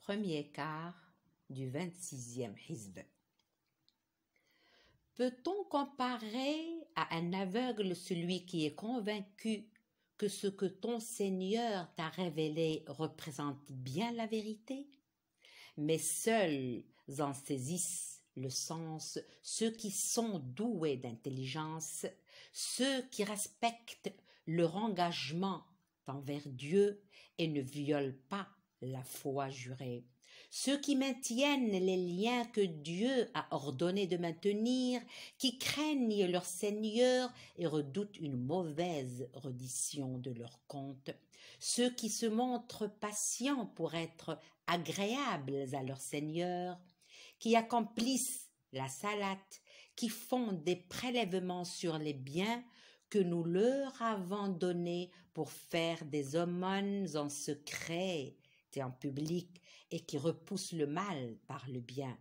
Premier quart du 26e hizb. Peut-on comparer à un aveugle celui qui est convaincu que ce que ton Seigneur t'a révélé représente bien la vérité? Mais seuls en saisissent le sens ceux qui sont doués d'intelligence, ceux qui respectent leur engagement envers Dieu et ne violent pas la foi jurée, ceux qui maintiennent les liens que Dieu a ordonné de maintenir, qui craignent leur Seigneur et redoutent une mauvaise reddition de leur compte, ceux qui se montrent patients pour être agréables à leur Seigneur, qui accomplissent la salat, qui font des prélèvements sur les biens que nous leur avons donnés pour faire des aumônes en secret et en public, et qui repoussent le mal par le bien.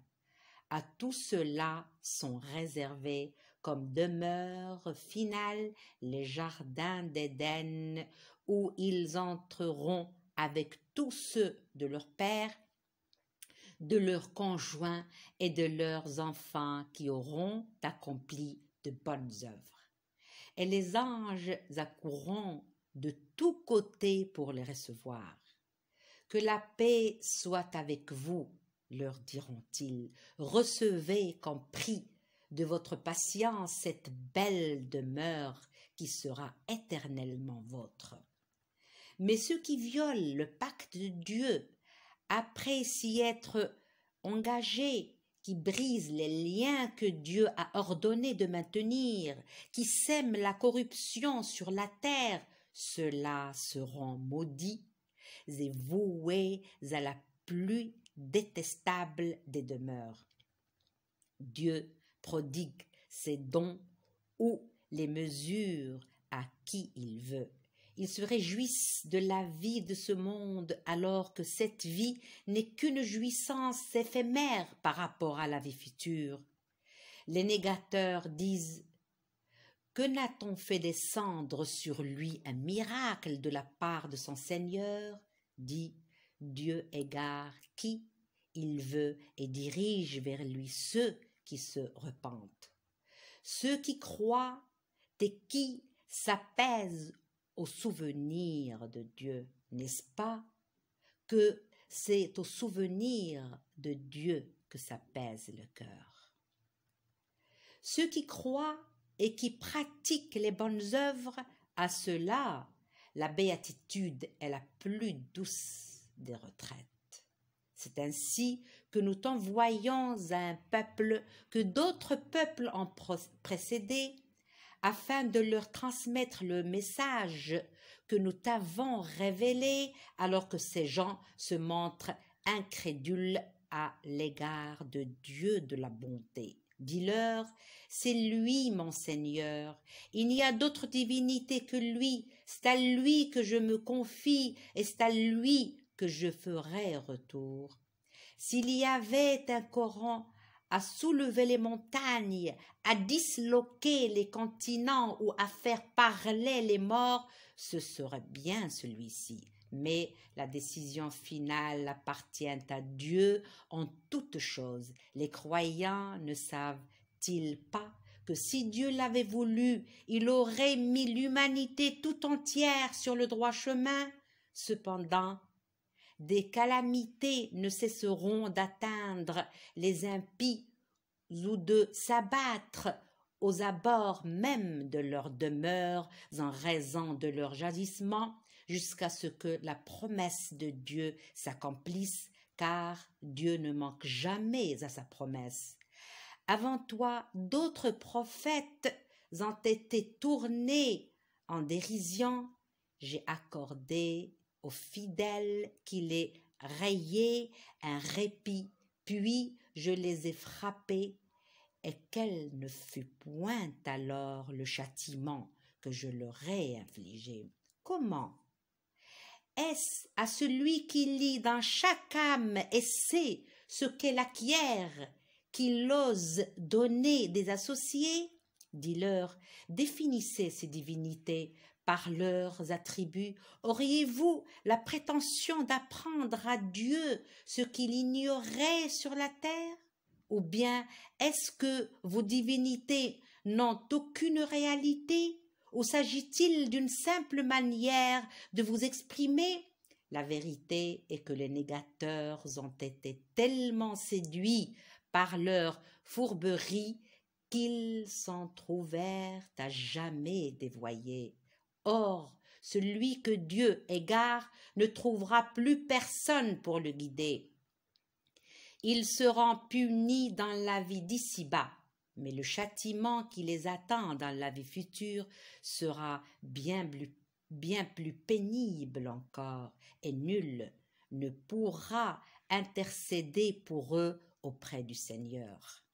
À tout cela sont réservés comme demeure finale les jardins d'Éden, où ils entreront avec tous ceux de leur père, de leurs conjoints et de leurs enfants qui auront accompli de bonnes œuvres. Et les anges accourront de tous côtés pour les recevoir. Que la paix soit avec vous, leur diront-ils. Recevez comme prix de votre patience cette belle demeure qui sera éternellement vôtre. Mais ceux qui violent le pacte de Dieu, après s'y être engagés, qui brisent les liens que Dieu a ordonné de maintenir, qui sèment la corruption sur la terre, ceux-là seront maudits et voués à la plus détestable des demeures. Dieu prodigue ses dons ou les mesure à qui il veut. Ils se réjouissent de la vie de ce monde alors que cette vie n'est qu'une jouissance éphémère par rapport à la vie future. Les négateurs disent: que n'a-t-on fait descendre sur lui un miracle de la part de son Seigneur? Dit: Dieu égare qui il veut et dirige vers lui ceux qui se repentent. Ceux qui croient et qui s'apaisent au souvenir de Dieu, n'est-ce pas que c'est au souvenir de Dieu que s'apaise le cœur? Ceux qui croient et qui pratiquent les bonnes œuvres, à ceux-là, la béatitude est la plus douce des retraites. C'est ainsi que nous t'envoyons à un peuple que d'autres peuples ont précédé, afin de leur transmettre le message que nous t'avons révélé, alors que ces gens se montrent incrédules à l'égard de Dieu de la bonté. Dis-leur: c'est lui mon Seigneur, il n'y a d'autre divinité que lui, c'est à lui que je me confie et c'est à lui que je ferai retour. S'il y avait un Coran à soulever les montagnes, à disloquer les continents ou à faire parler les morts, ce serait bien celui-ci. Mais la décision finale appartient à Dieu en toutes choses. Les croyants ne savent-ils pas que si Dieu l'avait voulu, il aurait mis l'humanité tout entière sur le droit chemin? Cependant, des calamités ne cesseront d'atteindre les impies ou de s'abattre aux abords même de leur demeure en raison de leur jadissement, jusqu'à ce que la promesse de Dieu s'accomplisse, car Dieu ne manque jamais à sa promesse. Avant toi, d'autres prophètes ont été tournés en dérision. J'ai accordé aux fidèles qui les rayaient un répit, puis je les ai frappés, et quel ne fut point alors le châtiment que je leur ai infligé. Comment? Est-ce à celui qui lit dans chaque âme et sait ce qu'elle acquiert, qu'il ose donner des associés? Dis-leur: définissez ces divinités, par leurs attributs? Auriez-vous la prétention d'apprendre à Dieu ce qu'il ignorait sur la terre? Ou bien est-ce que vos divinités n'ont aucune réalité? Ou s'agit-il d'une simple manière de vous exprimer? La vérité est que les négateurs ont été tellement séduits par leur fourberie qu'ils s'en trouvèrent à jamais dévoyés. Or, celui que Dieu égare ne trouvera plus personne pour le guider. Ils seront punis dans la vie d'ici-bas, mais le châtiment qui les attend dans la vie future sera bien plus pénible encore, et nul ne pourra intercéder pour eux auprès du Seigneur.